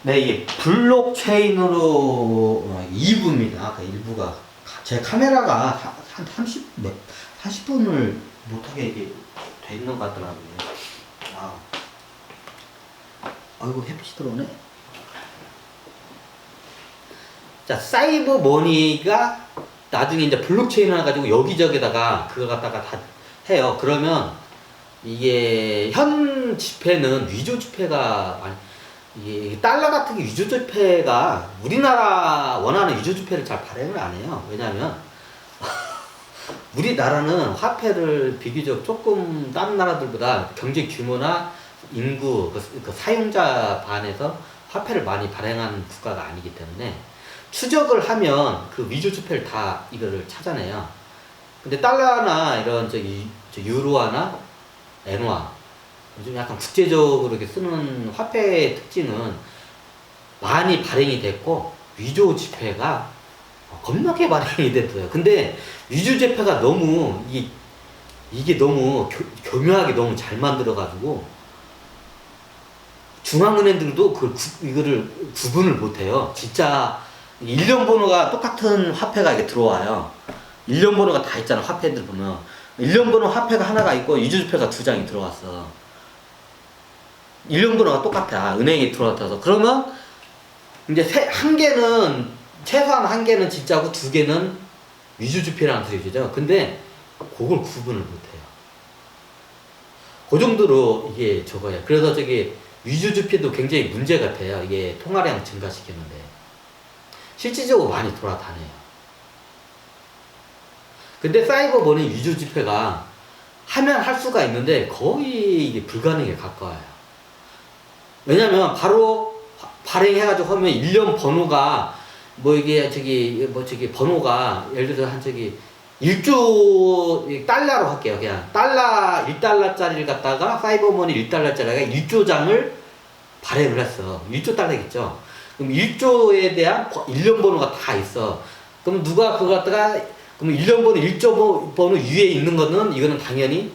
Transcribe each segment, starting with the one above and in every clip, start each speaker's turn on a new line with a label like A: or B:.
A: 네, 이게 블록체인으로 일부입니다. 그 일부가 제 카메라가 한 40분을 못하게 이게 돼 있는 것 같더라고요. 아, 아이고 햇빛이 들어오네. 자, 사이버 머니가 나중에 이제 블록체인을 가지고 여기저기다가 그걸 갖다가 다 해요. 그러면 이게 현 지폐는 위조 지폐가 아니, 이게 달러 같은 게 위조 지폐가 우리나라 원하는 위조 지폐를 잘 발행을 안 해요. 왜냐면 우리나라는 화폐를 비교적 조금 다른 나라들보다 경제 규모나 인구 그 사용자 반에서 화폐를 많이 발행한 국가가 아니기 때문에 추적을 하면 그 위조 지폐를 다 이거를 찾아내요. 근데 달러나 이런 유로화나 엔화 요즘 약간 국제적으로 이렇게 쓰는 화폐의 특징은 많이 발행이 됐고 위조 지폐가 겁나게 발행이 됐어요. 근데 위조 지폐가 너무 이게 너무 교묘하게 너무 잘 만들어가지고 중앙은행들도 이거를 구분을 못해요. 진짜 일련 번호가 똑같은 화폐가 이게 들어와요. 일련 번호가 다 있잖아. 화폐들 보면 일련 번호 화폐가 하나가 있고 위조 지폐가 2장이 들어왔어. 일련 번호가 똑같아. 은행에 들어왔다서. 그러면 이제 한 개는 최소한 한 개는 진짜고 2개는 위조 지폐라는 소리죠. 근데 그걸 구분을 못해요. 그 정도로 이게 저거야. 그래서 위조 지폐도 굉장히 문제 같아요. 이게 통화량 증가시키는데 실질적으로 많이 돌아다녀요. 근데 사이버 머니 위조 지폐가 하면 할 수가 있는데 거의 이게 불가능에 가까워요. 왜냐면 바로 발행해가지고 하면 일련 번호가 번호가 예를 들어서 1조 달러로 할게요. 그냥 달러 1달러짜리를 갖다가 사이버머니 1달러짜리가 1조장을 발행을 했어. 1조 달러겠죠. 그럼 1조에 대한 일련 번호가 다 있어. 그럼 누가 그거 갖다가 그럼 일련 번호 1조 번호 위에 있는 거는 이거는 당연히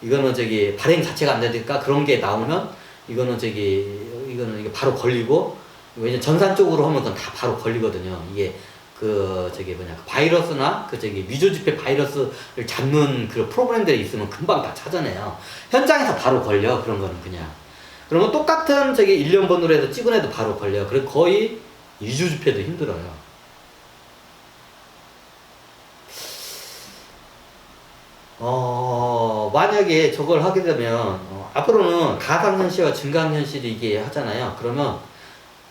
A: 이거는 발행 자체가 안 되니까 그런 게 나오면 이거는 이게 바로 걸리고 왜냐 전산 쪽으로 하면 그건 다 바로 걸리거든요. 이게 그 바이러스나 위조 지폐 바이러스를 잡는 그 프로그램들이 있으면 금방 다 찾아내요. 현장에서 바로 걸려. 그런 거는 그냥. 그러면 똑같은 일련 번호로 해서 찍어내도 바로 걸려. 그래서 거의 위조 지폐도 힘들어요. 만약에 저걸 하게 되면 앞으로는 가상현실과 증강현실이 이게 하잖아요. 그러면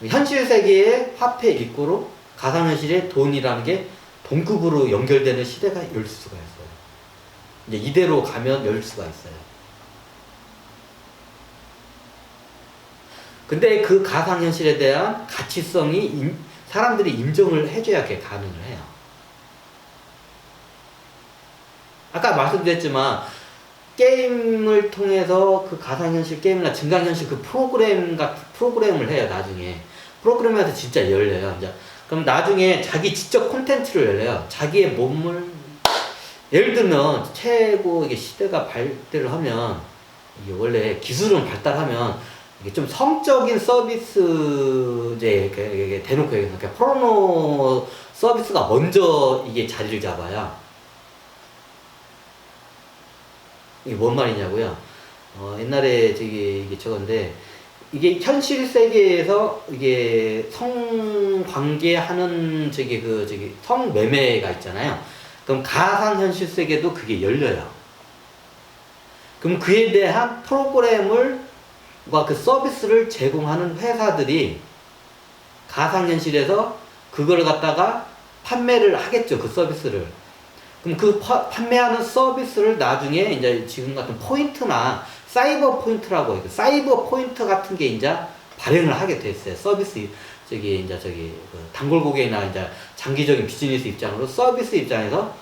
A: 현실 세계의 화폐 입구로 가상현실의 돈이라는 게 동급으로 연결되는 시대가 열 수가 있어요. 이제 이대로 가면 열 수가 있어요. 근데 그 가상현실에 대한 가치성이 사람들이 인정을 해줘야 그게 가능을 해요. 아까 말씀드렸지만 게임을 통해서 그 가상현실 게임이나 증강현실 그 프로그램을 해요. 나중에 프로그램에서 진짜 열려요. 이제 그럼 나중에 자기 지적 콘텐츠를 열려요. 자기의 몸을 예를 들면 최고 이게 시대가 발달을 하면 이게 원래 기술은 발달하면 이게 좀 성적인 서비스 이제 대놓고 얘기하면 포르노 서비스가 먼저 이게 자리를 잡아요. 이게 뭔 말이냐고요? 옛날에 이게 저건데, 이게 현실 세계에서 이게 성관계하는 성매매가 있잖아요. 그럼 가상현실 세계도 그게 열려요. 그럼 그에 대한 그 서비스를 제공하는 회사들이 가상현실에서 그걸 갖다가 판매를 하겠죠. 그 서비스를. 그럼 그 판매하는 서비스를 나중에 이제 지금 같은 포인트나 사이버 포인트라고 해요. 사이버 포인트 같은 게 이제 발행을 하게 됐어요. 서비스 단골 고객이나 이제 장기적인 비즈니스 입장으로 서비스 입장에서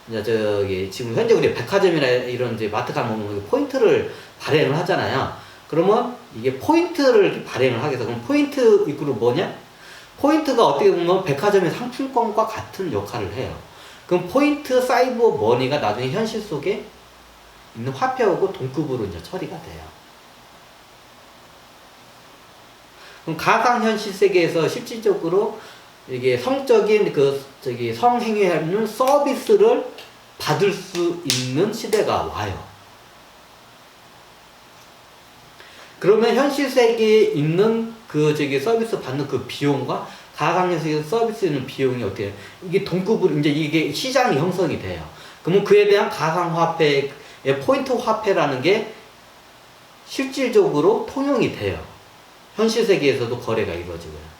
A: 이제 지금 현재 우리 백화점이나 이런 이제 마트 가면 포인트를 발행을 하잖아요. 그러면 이게 포인트를 발행을 하게 돼서 그럼 포인트 입구로 뭐냐? 포인트가 어떻게 보면 백화점의 상품권과 같은 역할을 해요. 그럼 포인트 사이버 머니가 나중에 현실 속에 있는 화폐하고 동급으로 이제 처리가 돼요. 그럼 가상현실 세계에서 실질적으로 이게 성적인 성행위하는 서비스를 받을 수 있는 시대가 와요. 그러면 현실 세계에 있는 서비스 받는 그 비용과 가상현실에서 서비스 있는 비용이 어떻게 이게 동급으로 이제 이게 시장이 형성이 돼요. 그러면 그에 대한 가상화폐의 포인트 화폐라는 게 실질적으로 통용이 돼요. 현실 세계에서도 거래가 이루어지고요.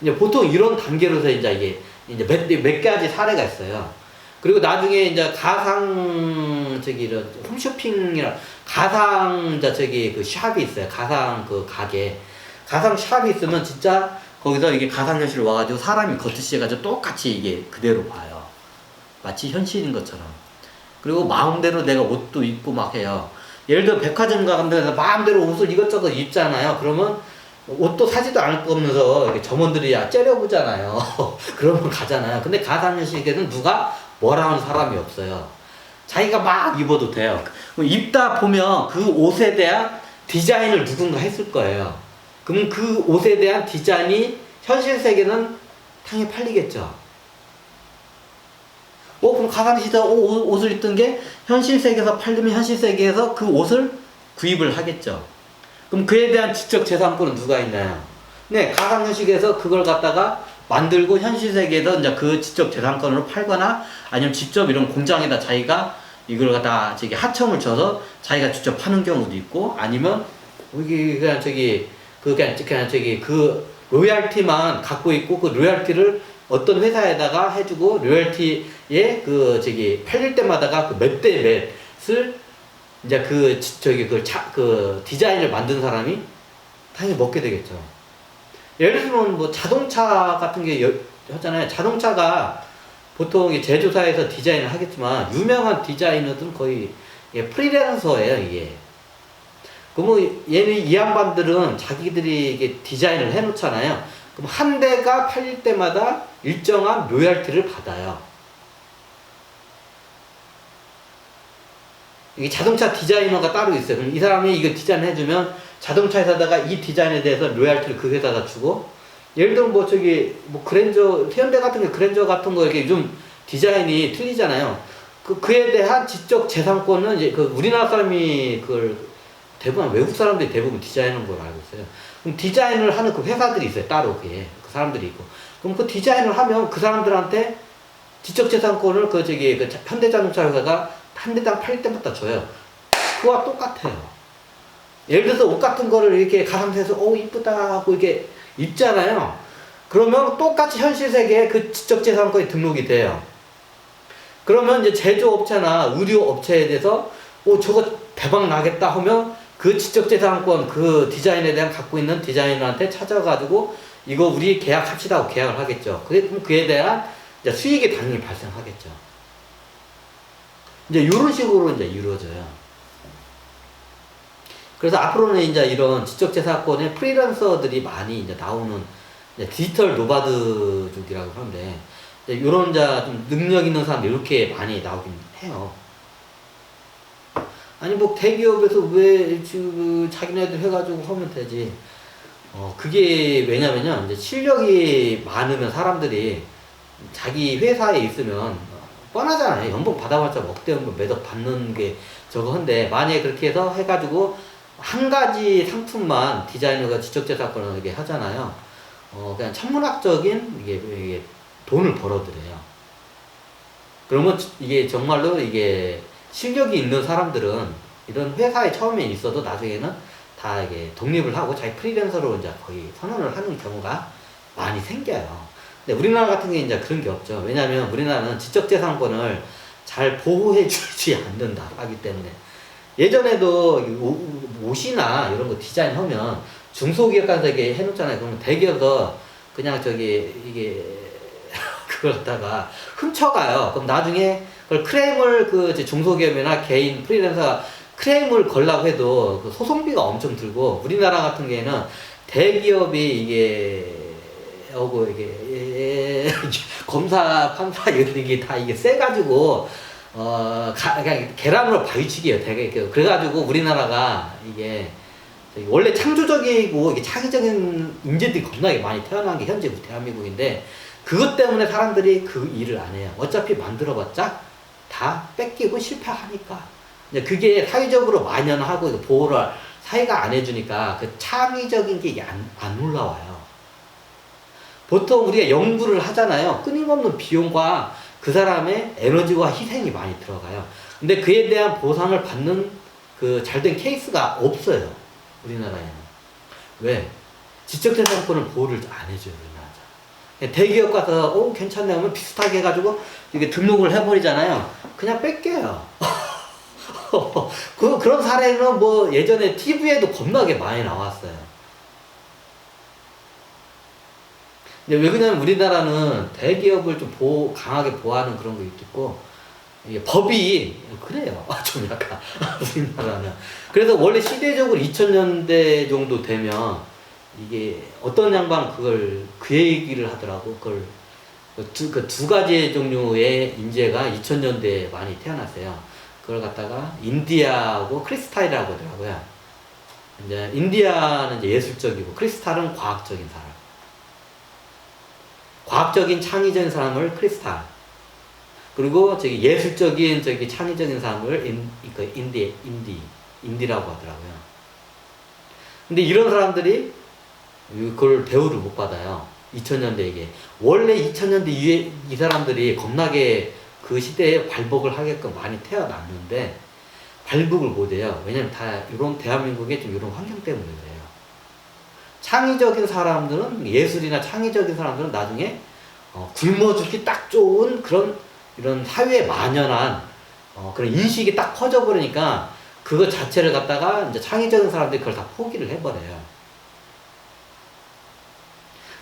A: 이제 보통 이런 단계로서 이제 몇 가지 사례가 있어요. 그리고 나중에 이제 가상 이런 홈쇼핑이라 가상 그 샵이 있어요. 가상 가게. 가상 샵이 있으면 진짜 거기서 이게 가상현실 와가지고 사람이 겉으시해가지고 똑같이 이게 그대로 봐요. 마치 현실인 것처럼. 그리고 마음대로 내가 옷도 입고 막 해요. 예를 들어 백화점 같은 데서 마음대로 옷을 이것저것 입잖아요. 그러면 옷도 사지도 않을 거면서 점원들이 째려보잖아요. 그러면 가잖아요. 근데 가상현실에는 누가 뭐라 하는 사람이 없어요. 자기가 막 입어도 돼요. 입다 보면 그 옷에 대한 디자인을 누군가 했을 거예요. 그럼 그 옷에 대한 디자인이 현실 세계는 당연히 팔리겠죠. 그럼 가상시대 옷을 입던 게 현실 세계에서 팔리면 현실 세계에서 그 옷을 구입을 하겠죠. 그럼 그에 대한 지적 재산권은 누가 있나요? 네, 가상현실에서 그걸 갖다가 만들고 현실 세계에서 이제 그 지적 재산권으로 팔거나 아니면 직접 이런 공장에다 자기가 이걸 갖다 하청을 쳐서 자기가 직접 파는 경우도 있고 아니면 그 로얄티만 갖고 있고 그 로얄티를 어떤 회사에다가 해주고 로얄티에 팔릴 때마다가 그 몇 대 몇을 이제 그 디자인을 만든 사람이 당연히 먹게 되겠죠. 예를 들면 뭐 자동차 같은 게 하잖아요. 자동차가 보통 제조사에서 디자인을 하겠지만 유명한 디자이너들은 거의 프리랜서예요, 이게. 그러면 이 양반들은 자기들이 이게 디자인을 해놓잖아요. 그럼 한 대가 팔릴 때마다 일정한 로열티를 받아요. 이게 자동차 디자이너가 따로 있어요. 그럼 이 사람이 이거 디자인 해주면 자동차 회사다가 이 디자인에 대해서 로열티를 그 회사다 주고, 예를 들면 그랜저, 현대 같은 게 그랜저 같은 거 이렇게 좀 디자인이 틀리잖아요. 그에 대한 지적 재산권은 이제 우리나라 사람이 대부분 외국 사람들이 대부분 디자인하는 걸 알고 있어요. 그럼 디자인을 하는 그 회사들이 있어요. 따로 그 사람들이 있고. 그럼 그 디자인을 하면 그 사람들한테 지적 재산권을 현대자동차 회사가 한 대당 팔 때마다 줘요. 그와 똑같아요. 예를 들어서 옷 같은 거를 이렇게 가상세에서 이쁘다 하고 이렇게 입잖아요. 그러면 똑같이 현실 세계에 그 지적 재산권이 등록이 돼요. 그러면 이제 제조업체나 의료업체에 대해서 저거 대박 나겠다 하면 그 지적재산권 그 디자인에 대한 갖고 있는 디자이너한테 찾아가지고 이거 우리 계약합시다 하고 계약을 하겠죠. 그에 대한 이제 수익이 당연히 발생하겠죠. 이제 이런 식으로 이제 이루어져요. 그래서 앞으로는 이제 이런 지적재산권의 프리랜서들이 많이 이제 나오는 이제 디지털 노마드족이라고 하는데, 이런 좀 능력 있는 사람들 이렇게 많이 나오긴 해요. 아니 대기업에서 왜 지금 자기네들 해가지고 하면 되지. 그게 왜냐면요, 이제 실력이 많으면 사람들이 자기 회사에 있으면 뻔하잖아요. 연봉 받아봤자 억대 연봉 매덕 받는 게 저거 한데, 만약에 그렇게 해서 해가지고 한 가지 상품만 디자이너가 지적재산권을 이렇게 하잖아요. 그냥 천문학적인 이게 돈을 벌어들여요. 그러면 이게 정말로 이게 실력이 있는 사람들은 이런 회사에 처음에 있어도 나중에는 다 이게 독립을 하고 자기 프리랜서로 이제 거의 선언을 하는 경우가 많이 생겨요. 근데 우리나라 같은 게 이제 그런 게 없죠. 왜냐하면 우리나라는 지적재산권을 잘 보호해 주지 않는다 하기 때문에. 예전에도 옷이나 이런 거 디자인하면 중소기업가서 이렇게 해놓잖아요. 그러면 대기업도 그냥 이게 그걸 갖다가 훔쳐가요. 그럼 나중에 그걸 크레임을 중소기업이나 개인 프리랜서가 크레임을 걸라고 해도 그 소송비가 엄청 들고, 우리나라 같은 경우에는 대기업이 이게 검사, 판사 이런 게 다 이게 세가지고 그냥 계란으로 바위치기예요. 되게 그래가지고 우리나라가 이게 원래 창조적이고 이게 창의적인 인재들이 겁나게 많이 태어난 게 현재 대한민국인데 그것 때문에 사람들이 그 일을 안 해요. 어차피 만들어봤자 다 뺏기고 실패하니까. 이제 그게 사회적으로 만연하고 보호를 사회가 안 해주니까 그 창의적인 게 안 올라와요. 보통 우리가 연구를 하잖아요. 끊임없는 비용과 그 사람의 에너지와 희생이 많이 들어가요. 근데 그에 대한 보상을 받는 그 잘된 케이스가 없어요. 우리나라에는. 왜? 지적재산권을 보호를 안 해줘요. 우리나라. 대기업 가서 괜찮네 하면 비슷하게 해가지고 이게 등록을 해버리잖아요. 그냥 뺏겨요. 그런 사례는 뭐 예전에 TV에도 겁나게 많이 나왔어요. 근데 왜 그러냐면 우리나라는 대기업을 좀 강하게 보호하는 그런 거 있고, 이게 법이 그래요. 좀 약간 우리나라는. 그래서 원래 시대적으로 2000년대 정도 되면 이게 어떤 양반 그 얘기를 하더라고. 그걸 그 두 가지 종류의 인재가 2000년대에 많이 태어났어요. 그걸 갖다가 인디아하고 크리스탈이라고 하더라고요. 이제 인디아는 이제 예술적이고 크리스탈은 과학적인 사람. 과학적인 창의적인 사람을 크리스탈. 그리고 예술적인 창의적인 사람을 인디라고 하더라고요. 근데 이런 사람들이 그걸 대우를 못 받아요. 2000년대 이게. 원래 2000년대 이후에 이 사람들이 겁나게 그 시대에 발복을 하게끔 많이 태어났는데 발복을 못해요. 왜냐면 다 이런 대한민국의 좀 이런 환경 때문에 그래요. 창의적인 사람들은 예술이나 창의적인 사람들은 나중에 굶어 죽기 딱 좋은 그런 이런 사회에 만연한 그런 인식이 딱 퍼져버리니까 그거 자체를 갖다가 이제 창의적인 사람들이 그걸 다 포기를 해버려요.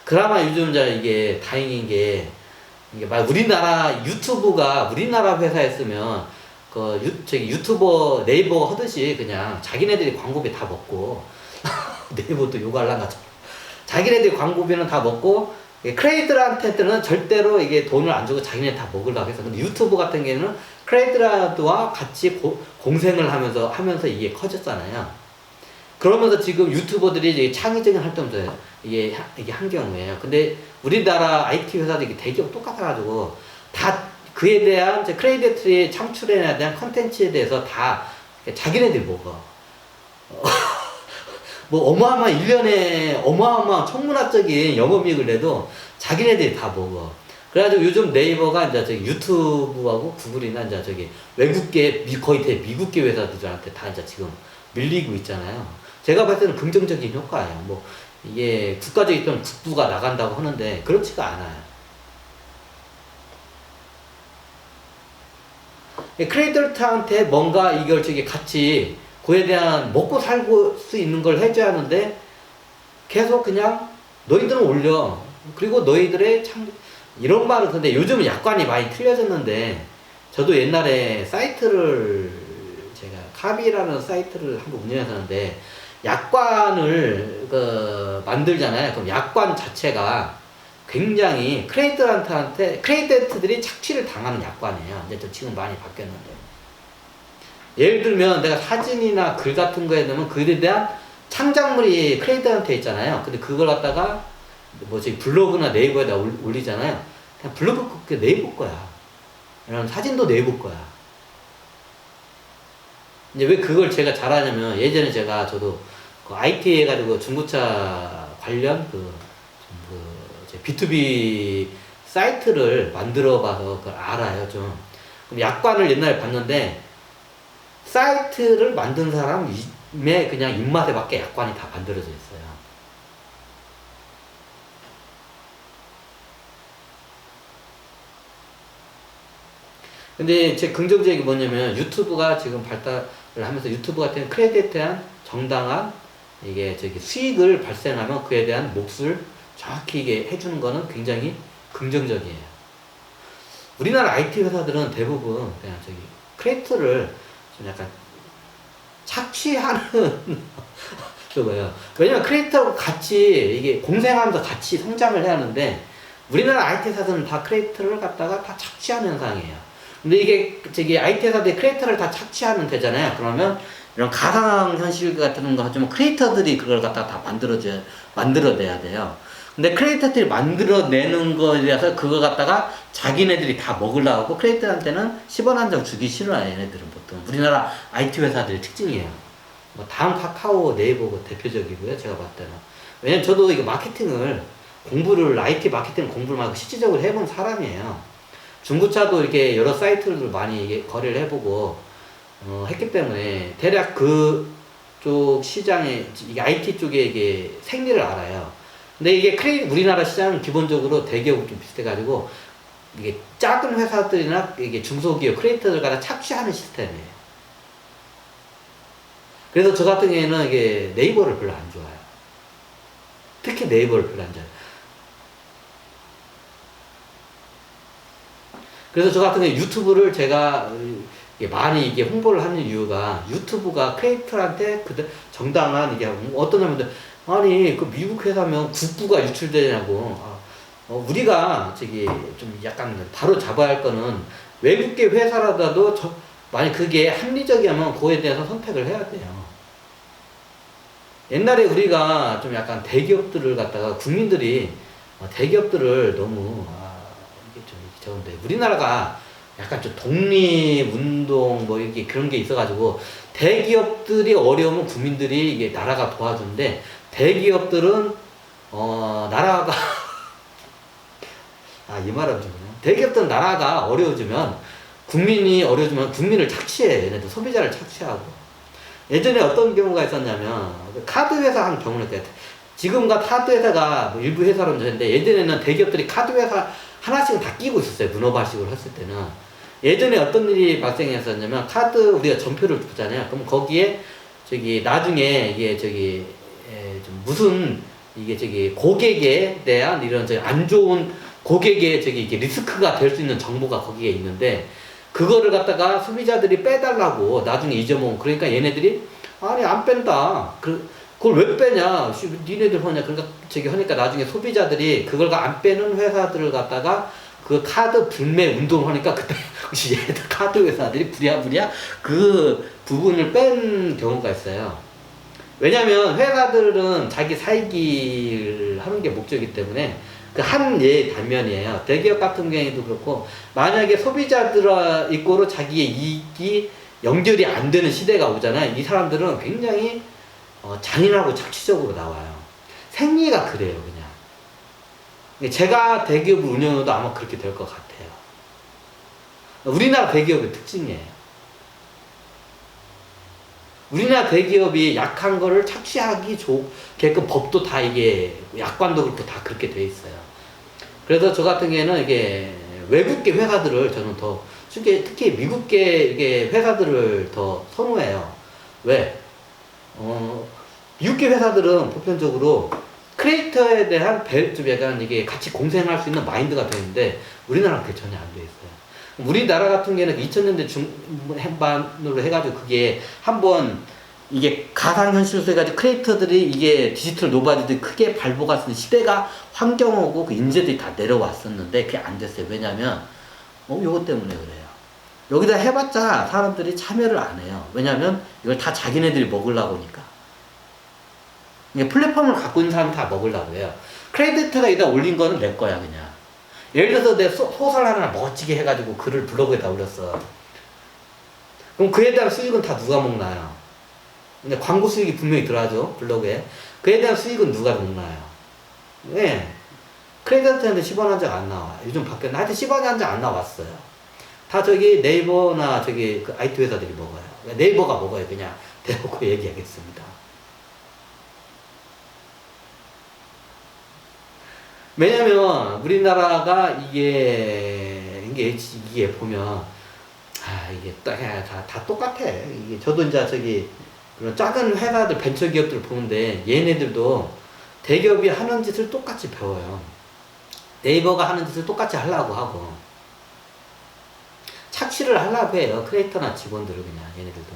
A: 그나마 요즘 이게 다행인 게 이게 막 우리나라 유튜브가 우리나라 회사였으면 유튜버 네이버 하듯이 그냥 자기네들이 광고비 다 먹고 네이버도 욕할란가 자기네들이 광고비는 다 먹고 크리에이터한테는 절대로 이게 돈을 안 주고 자기네 다 먹으려고 해서. 근데 유튜브 같은 경우에는 크리에이터와 같이 공생을 하면서 이게 커졌잖아요. 그러면서 지금 유튜버들이 이제 창의적인 활동들 이게 한 경우에요. 근데 우리나라 IT 회사들이 대기업 똑같아가지고 다 그에 대한 크리에이터의 창출에 대한 컨텐츠에 대해서 다 자기네들이 먹어. 뭐 어마어마한 1년에 어마어마한 천문학적인 영업이익을 내도 자기네들이 다 먹어. 그래가지고 요즘 네이버가 이제 유튜브하고 구글이나 이제 외국계 거의 미국계 회사들한테 다 이제 지금 밀리고 있잖아요. 제가 봤을 때는 긍정적인 효과예요. 뭐 이게 국가적 입장 국부가 나간다고 하는데 그렇지가 않아요. 크리에이터한테 뭔가 이걸 같이 그에 대한 먹고 살고 수 있는 걸 해줘야 하는데 계속 그냥 너희들은 올려. 그리고 너희들의 이런 말은 근데 요즘은 약관이 많이 틀려졌는데 저도 옛날에 사이트를 제가 카비라는 사이트를 한번 운영했었는데 약관을 만들잖아요. 그럼 약관 자체가 굉장히 크리에이터들이 착취를 당하는 약관이에요. 이제 지금 많이 바뀌었는데. 예를 들면 내가 사진이나 글 같은 거에 넣으면 글에 대한 창작물이 크리에이터한테 있잖아요. 근데 그걸 갖다가 블로그나 네이버에다 올리잖아요. 그냥 블로그 네이버 거야. 이런 사진도 네이버 거야. 이제 왜 그걸 제가 잘하냐면 예전에 저도 IT 해가지고 중고차 관련 B2B 사이트를 만들어 봐서 그걸 알아요, 좀. 그럼 약관을 옛날에 봤는데 사이트를 만든 사람의 그냥 입맛에 맞게 약관이 다 만들어져 있어요. 근데 제 긍정적인 게 뭐냐면 유튜브가 지금 발달을 하면서 유튜브 같은 크리에이터에 대한 정당한 이게 수익을 발생하면 그에 대한 몫을 정확히 이게 해주는 거는 굉장히 긍정적이에요. 우리나라 IT 회사들은 대부분 그냥 크리에이터를 좀 약간 착취하는 그거예요. 왜냐면 크리에이터하고 같이 이게 공생하면서 같이 성장을 해야 하는데 우리나라 IT 회사들은 다 크리에이터를 갖다가 다 착취하는 현상이에요. 근데 이게 저기 IT 회사들이 크리에이터를 다 착취하면 되잖아요. 그러면 이런 가상현실 같은 거 하지만 크리에이터들이 그걸 갖다가 다 만들어내야 돼요. 근데 크리에이터들이 만들어내는 거에 대해서 그거 갖다가 자기네들이 다 먹으려고 하고 크리에이터한테는 10원 한 장 주기 싫어요. 얘네들은 보통. 우리나라 IT 회사들의 특징이에요. 뭐 다음 카카오 네이버가 대표적이고요. 제가 봤을 때는. 왜냐면 저도 이거 마케팅을 IT 마케팅 공부를 막 실질적으로 해본 사람이에요. 중고차도 이렇게 여러 사이트를 많이 거래를 해보고 했기 때문에 대략 그쪽 시장에 이게 IT 쪽에 이게 생리를 알아요. 근데 이게 우리나라 시장은 기본적으로 대기업 좀 비슷해가지고 이게 작은 회사들이나 이게 중소기업 크리에이터들 갖다 착취하는 시스템이에요. 그래서 저 같은 경우에는 이게 네이버를 별로 안 좋아해요. 특히 네이버를 별로 안 좋아해요. 그래서 저 같은 경우 유튜브를 제가 많이 이게 홍보를 하는 이유가 유튜브가 크리에이터한테 정당한 이게 어떤 사람들 아니 그 미국 회사면 국부가 유출되냐고 우리가 저기 좀 약간 바로 잡아야 할 거는 외국계 회사라도 만약 그게 합리적이면 그거에 대해서 선택을 해야 돼요. 옛날에 우리가 좀 약간 대기업들을 갖다가 국민들이 대기업들을 너무 이게 좀 저건데 우리나라가 약간 좀 독립운동 뭐 이게 그런 게 있어가지고 대기업들이 어려우면 국민들이 이게 나라가 도와주는데 대기업들은 나라가 이 말은 좀 대기업들은 나라가 어려워지면 국민을 착취해. 얘네들 소비자를 착취하고 예전에 어떤 경우가 있었냐면 카드 회사 한 경우를 때 지금과 카드 회사가 뭐 일부 회사로는 되는데 예전에는 대기업들이 카드 회사 하나씩은 다 끼고 있었어요. 문어발식으로 했을 때는. 예전에 어떤 일이 발생했었냐면 카드 우리가 전표를 주잖아요. 그럼 거기에 나중에 이게 좀 무슨 이게 고객에 대한 이런 안 좋은 고객의 이게 리스크가 될 수 있는 정보가 거기에 있는데 그거를 갖다가 소비자들이 빼달라고 나중에 잊어먹은 그러니까 얘네들이 아니 안 뺀다. 그걸 왜 빼냐? 니네들 하냐? 그러니까 하니까 나중에 소비자들이 그걸 안 빼는 회사들을 갖다가 그 카드 불매 운동을 하니까 그때 얘네들 카드 회사들이 부랴부랴 그 부분을 뺀 경우가 있어요. 왜냐면 회사들은 자기 사익을 하는 게 목적이기 때문에 그 한 예의 단면이에요. 대기업 같은 경우에도 그렇고 만약에 소비자들 이꼬로 자기의 이익이 연결이 안 되는 시대가 오잖아요. 이 사람들은 굉장히 잔인하고 착취적으로 나와요. 생리가 그래요, 그냥. 제가 대기업을 운영해도 아마 그렇게 될 것 같아요. 우리나라 대기업의 특징이에요. 우리나라 대기업이 약한 거를 착취하기 좋게끔 법도 다 이게 약관도 그렇고 다 그렇게 돼 있어요. 그래서 저 같은 경우에는 이게 외국계 회사들을 저는 더 특히 미국계 이게 회사들을 더 선호해요. 왜? 미국계 회사들은 보편적으로 크리에이터에 대한 좀 약간 이게 같이 공생할 수 있는 마인드가 되는데 우리나라는 그게 전혀 안 돼 있어요. 우리나라 같은 경우에는 2000년대 중반으로 해가지고 그게 한번 이게 가상현실로 해가지고 크리에이터들이 이게 디지털 노바디들이 크게 발복할 수 있는 시대가 환경하고 그 인재들이 다 내려왔었는데 그게 안 됐어요. 왜냐면 요것 때문에 그래요. 여기다 해봤자 사람들이 참여를 안 해요. 왜냐면 이걸 다 자기네들이 먹으려고 하니까. 이게 플랫폼을 갖고 있는 사람이 다 먹으려고 해요. 크리에이터가 여기다 올린 거는 내 거야 그냥. 예를 들어서 내 소설 하나 멋지게 해가지고 글을 블로그에다 올렸어. 그럼 그에 대한 수익은 다 누가 먹나요? 근데 광고 수익이 분명히 들어가죠, 블로그에. 그에 대한 수익은 누가 먹나요? 왜? 크리에이터한테 10원 한 장 안 나와. 요즘 바뀌었나? 하여튼 10원 한 장 안 나왔어요. 다 네이버나 그 IT 회사들이 먹어요. 네이버가 먹어요, 그냥. 대놓고 얘기하겠습니다. 왜냐면 우리나라가 이게 보면 이게 다 똑같아. 이게 저도 이제 그런 작은 회사들 벤처 기업들 보는데 얘네들도 대기업이 하는 짓을 똑같이 배워요. 네이버가 하는 짓을 똑같이 하려고 하고 착취를 하려고 해요. 크리에이터나 직원들을 그냥 얘네들도.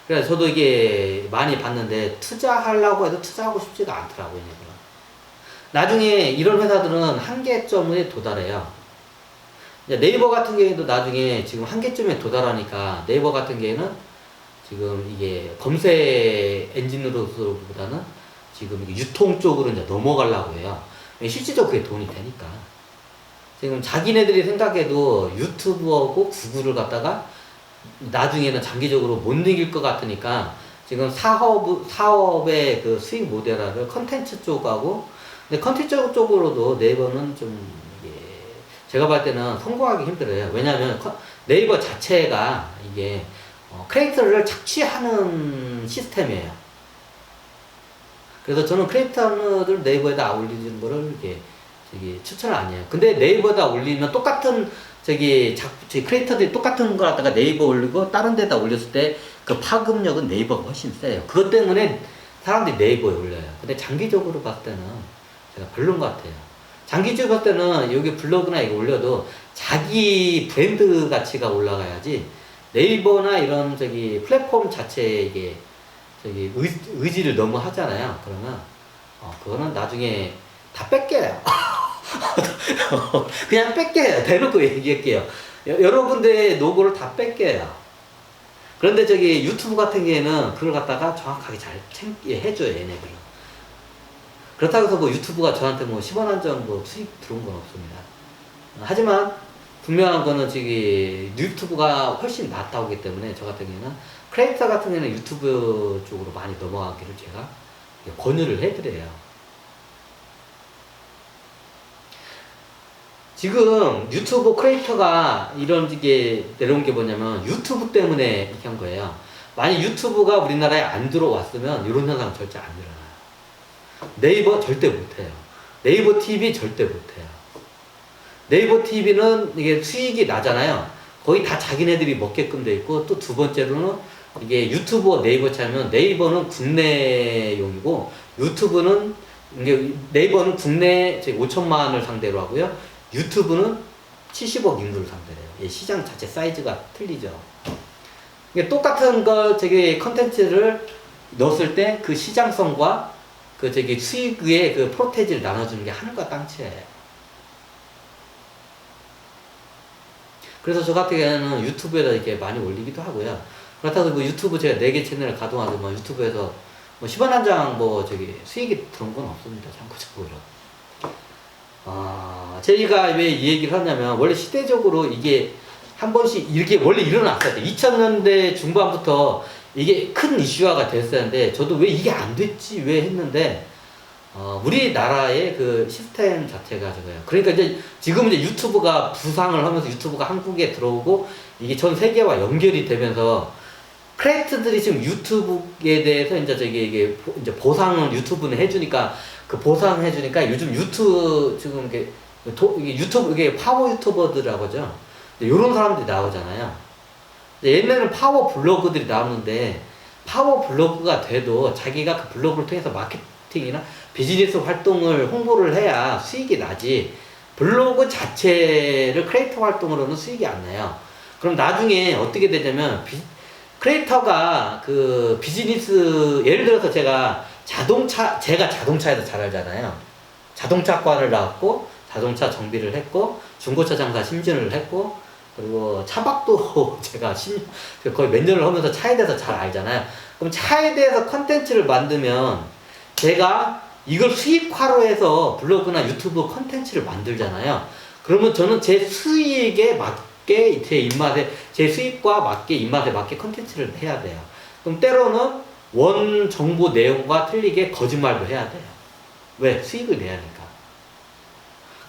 A: 그래서 저도 이게 많이 봤는데 투자하려고 해도 투자하고 싶지가 않더라고요. 얘네들은. 나중에 이런 회사들은 한계점에 도달해요. 이제 네이버 같은 경우에도 나중에 지금 한계점에 도달하니까 네이버 같은 경우에는 지금 이게 검색 엔진으로서보다는 지금 이게 유통 쪽으로 이제 넘어가려고 해요. 실질적으로 그게 돈이 되니까. 지금 자기네들이 생각해도 유튜브하고 구글을 갖다가 나중에는 장기적으로 못 이길 것 같으니까 지금 사업의 그 수익 모델화를 컨텐츠 쪽하고, 근데 컨텐츠 쪽으로도 네이버는 좀 이게 제가 봤을 때는 성공하기 힘들어요. 왜냐하면 네이버 자체가 이게 크리에이터를 착취하는 시스템이에요. 그래서 저는 크리에이터를 네이버에다 올리는 거를 이렇게 추천을 안 해요. 근데 네이버에다 올리면 똑같은 크리에이터들이 똑같은 거 갖다가 네이버 올리고 다른 데다 올렸을 때 그 파급력은 네이버가 훨씬 세요. 그것 때문에 사람들이 네이버에 올려요. 근데 장기적으로 봤을 때는 제가 별론 것 같아요. 장기적으로 봤을 때는 여기 블로그나 이거 올려도 자기 브랜드 가치가 올라가야지, 네이버나 이런 플랫폼 자체에 이게 의지를 너무 하잖아요. 그러면 그거는 나중에 다 뺏겨요. 그냥 뺏겨요. 대놓고 얘기할게요. 여러 군데 노고를 다 뺏겨요. 그런데 유튜브 같은 경우에는 그걸 갖다가 정확하게 잘 해줘요, 얘네들은. 그렇다고 해서 뭐 유튜브가 저한테 뭐 10원 한정 뭐 수익 들어온 건 없습니다. 하지만 분명한 거는 유튜브가 훨씬 낫다고 하기 때문에 저 같은 경우에는 크리에이터 같은 경우에는 유튜브 쪽으로 많이 넘어가기를 제가 권유를 해드려요. 지금 유튜브 크리에이터가 이런 내려온 게 뭐냐면 유튜브 때문에 이렇게 한 거예요. 만약 유튜브가 우리나라에 안 들어왔으면 이런 현상 절대 안 일어나요. 네이버 절대 못해요. 네이버 TV 절대 못해요. 네이버 TV는 이게 수익이 나잖아요. 거의 다 자기네들이 먹게끔 돼 있고, 또 두 번째로는 이게 유튜브 네이버 차면 네이버는 국내용이고 유튜브는 네이버는 국내 5천만을 상대로 하고요. 유튜브는 70억 인구를 상대로 해요. 시장 자체 사이즈가 틀리죠. 똑같은 컨텐츠를 넣었을 때 그 시장성과 수익의 그 프로테이지를 나눠주는 게 하늘과 땅차예요. 그래서 저 같은 경우에는 유튜브에다 이렇게 많이 올리기도 하고요. 그렇다고 뭐 유튜브 제가 4개 채널을 가동하고 뭐 유튜브에서 뭐 10원 한 장 수익이 들어온 건 없습니다. 참고적으로. 제가 왜 이 얘기를 하냐면, 원래 시대적으로 이게 한 번씩 이렇게 원래 일어났어요. 2000년대 중반부터 이게 큰 이슈화가 됐었는데, 저도 왜 이게 안 됐지, 왜 했는데, 우리나라의 그 시스템 자체가 저거예요. 그러니까 지금 유튜브가 부상을 하면서 유튜브가 한국에 들어오고, 이게 전 세계와 연결이 되면서, 크리에이터들이 지금 유튜브에 대해서 이게 보상을 유튜브는 해주니까, 그 보상해주니까 요즘 이게 파워 유튜버들이라고 하죠. 이런 사람들이 나오잖아요. 옛날에는 파워 블로그들이 나오는데, 파워 블로그가 돼도 자기가 그 블로그를 통해서 마케팅이나 비즈니스 활동을 홍보를 해야 수익이 나지, 블로그 자체를 크리에이터 활동으로는 수익이 안 나요. 그럼 나중에 어떻게 되냐면, 크리에이터가 그 비즈니스, 예를 들어서 제가 자동차에서 잘 알잖아요. 자동차과를 나왔고, 자동차 정비를 했고, 중고차 장사 심진을 했고, 그리고 차박도 제가 거의 몇 년을 하면서 차에 대해서 잘 알잖아요. 그럼 차에 대해서 컨텐츠를 만들면, 제가 이걸 수익화로 해서 블로그나 유튜브 컨텐츠를 만들잖아요. 그러면 저는 제 수익에 맞게, 제 수익과 맞게, 입맛에 맞게 컨텐츠를 해야 돼요. 그럼 때로는 원 정보 내용과 틀리게 거짓말도 해야 돼요. 왜? 수익을 내야 하니까.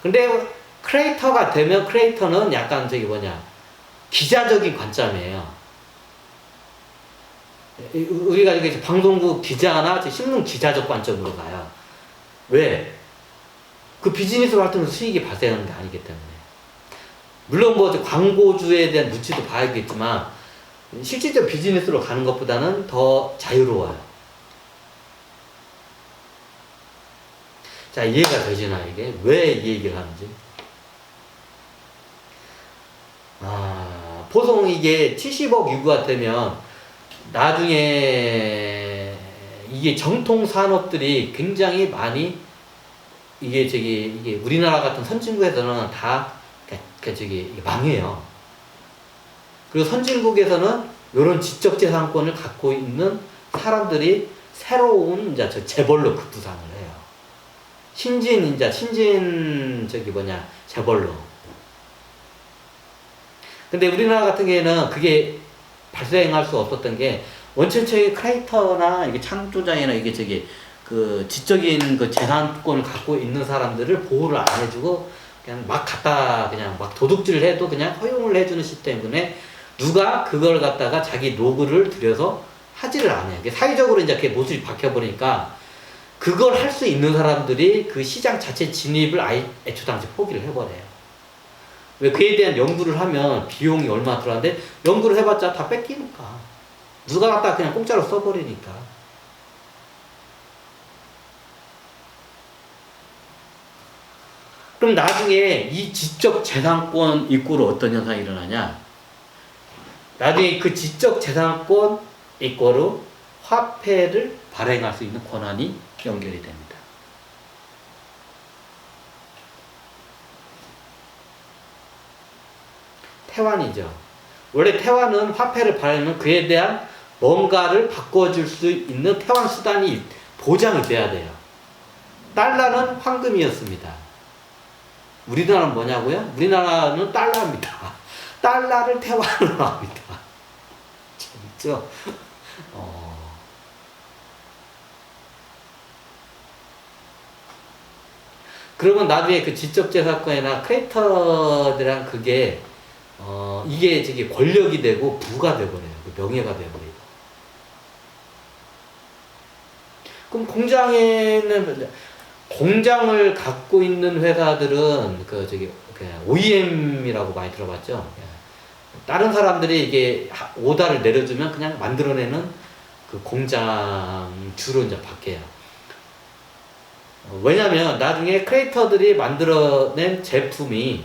A: 근데 크리에이터가 되면, 크리에이터는 약간 기자적인 관점이에요. 우리가 이렇게 방송국 기자나 신문 기자적 관점으로 가요. 왜? 그 비즈니스로 할 때는 수익이 발생하는 게 아니기 때문에. 물론 광고주에 대한 눈치도 봐야겠지만, 실질적 비즈니스로 가는 것보다는 더 자유로워요. 자, 이해가 되시나요, 이게? 왜 이 얘기를 하는지? 보통 이게 70억 유구가 되면, 나중에, 이게 정통 산업들이 굉장히 많이, 이게 우리나라 같은 선진국에서는 다 이게 망해요. 그리고 선진국에서는 이런 지적재산권을 갖고 있는 사람들이 새로운 이제 저 재벌로 급부상을 해요. 신진 재벌로. 근데 우리나라 같은 경우에는 그게 발생할 수 없었던 게 원천적인 크리에이터나 이게 창조자이나 이게 그 지적인 그 재산권을 갖고 있는 사람들을 보호를 안 해주고 그냥 막 갖다 그냥 막 도둑질을 해도 그냥 허용을 해주는 시스템 때문에 누가 그걸 갖다가 자기 로그를 들여서 하지를 않아요. 사회적으로 이제 그게 모습이 바뀌어버리니까 그걸 할 수 있는 사람들이 그 시장 자체 진입을 애초당시 포기를 해버려요. 왜 그에 대한 연구를 하면 비용이 얼마 들어가는데 연구를 해봤자 다 뺏기니까. 누가 갖다 그냥 공짜로 써버리니까. 그럼 나중에 이 지적 재산권 입구로 어떤 현상이 일어나냐? 나중에 그 지적 재산권 입구로 화폐를 발행할 수 있는 권한이 연결이 됩니다. 태환이죠. 원래 태환은 화폐를 발행하면 그에 대한 뭔가를 바꿔줄 수 있는 태환 수단이 보장이 돼야 돼요. 달러는 황금이었습니다. 우리나라는 뭐냐고요? 우리나라는 달러입니다. 달러를 태환으로 합니다. 재밌죠? 그러면 나중에 그 지적재산권이나 크리에이터들이랑 그게 이게 권력이 되고 부가 돼버려요. 그 명예가 돼버리고. 그럼 공장을 갖고 있는 회사들은 그냥 OEM이라고 많이 들어봤죠. 다른 사람들이 이게 오다를 내려주면 그냥 만들어내는 그 공장 주로 이제 바뀌어요. 왜냐면 나중에 크리에이터들이 만들어낸 제품이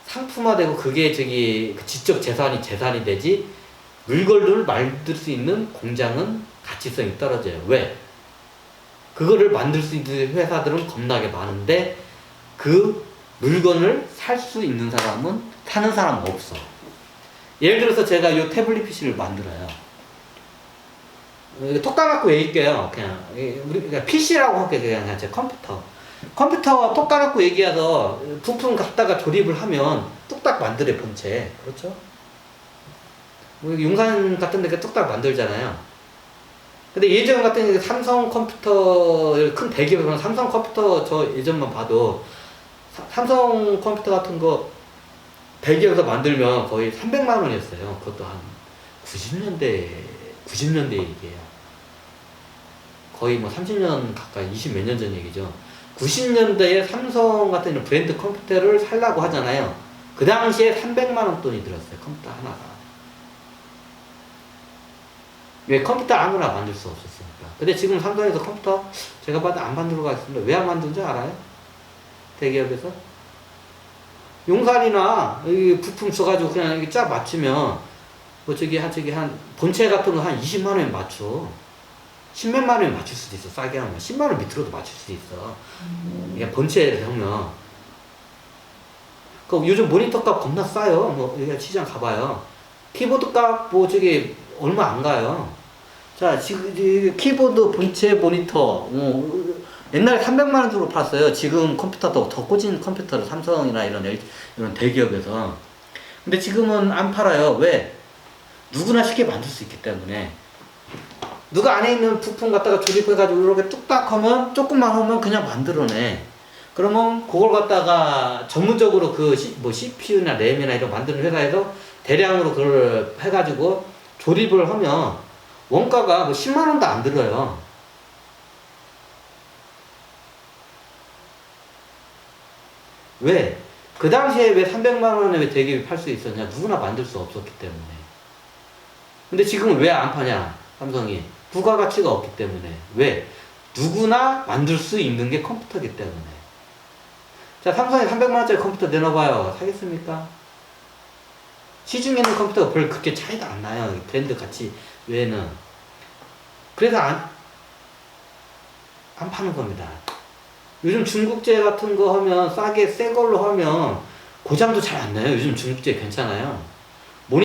A: 상품화되고 그게 지적 재산이 되지 물건을 만들 수 있는 공장은 가치성이 떨어져요. 왜? 그거를 만들 수 있는 회사들은 겁나게 많은데 그 물건을 살 수 있는 사는 사람은 없어. 예를 들어서 제가 이 태블릿 PC를 만들어요. 톡 까놓고 얘기할게요. 그냥 PC라고 할게요. 그냥 제 컴퓨터와 톡 까놓고 얘기해서 부품 갖다가 조립을 하면 뚝딱 만들어요, 본체. 그렇죠? 용산 같은 데 뚝딱 만들잖아요. 근데 예전 같은 경우에 삼성 컴퓨터, 큰 대기업에서는 삼성 컴퓨터 저 예전만 봐도 삼성 컴퓨터 같은 거 대기업에서 만들면 거의 300만 원이었어요. 그것도 한 90년대 얘기예요. 거의 뭐 30년 가까이, 20 몇 년 전 얘기죠. 90년대에 삼성 같은 이런 브랜드 컴퓨터를 살라고 하잖아요. 그 당시에 300만 원 돈이 들었어요. 컴퓨터 하나가. 왜? 컴퓨터 아무나 만들 수 없었으니까. 근데 지금 삼성에서 컴퓨터 제가 봐도 안 만들어 가겠습니다. 왜 안 만든 줄 알아요? 대기업에서? 용산이나 여기 부품 써가지고 그냥 이렇게 쫙 맞추면 뭐 한 본체 같은 거 한 20만 원에 맞춰. 10몇만 원에 맞출 수도 있어. 싸게 하면 10만 원 밑으로도 맞출 수도 있어. 그냥 본체를 하면. 그 요즘 모니터 값 겁나 싸요. 뭐 시장 가봐요. 키보드 값 얼마 안 가요. 자, 지금 키보드 본체 모니터 옛날에 300만 원 주고 팔았어요. 지금 컴퓨터도 더 꽂은 컴퓨터를 삼성이나 이런 대기업에서. 근데 지금은 안 팔아요. 왜? 누구나 쉽게 만들 수 있기 때문에. 누가 안에 있는 부품 갖다가 조립해가지고 이렇게 뚝딱 하면, 조금만 하면 그냥 만들어내. 그러면 그걸 갖다가 전문적으로 CPU나 램이나 이런 만드는 회사에서 대량으로 그걸 해가지고 조립을 하면 원가가 10만 원도 안 들어요. 왜? 그 당시에 왜 300만 원에 왜 대기업이 팔 수 있었냐? 누구나 만들 수 없었기 때문에. 근데 지금은 왜 안 파냐? 삼성이. 부가가치가 없기 때문에. 왜? 누구나 만들 수 있는 게 컴퓨터이기 때문에. 자, 삼성이 300만 원짜리 컴퓨터 내놔봐요. 사겠습니까? 시중에 있는 컴퓨터가 별 그렇게 차이도 안 나요. 브랜드 가치 외에는. 그래서 안 파는 겁니다. 요즘 중국제 같은 거 하면 싸게 새 걸로 하면 고장도 잘 안 나요. 요즘 중국제 괜찮아요.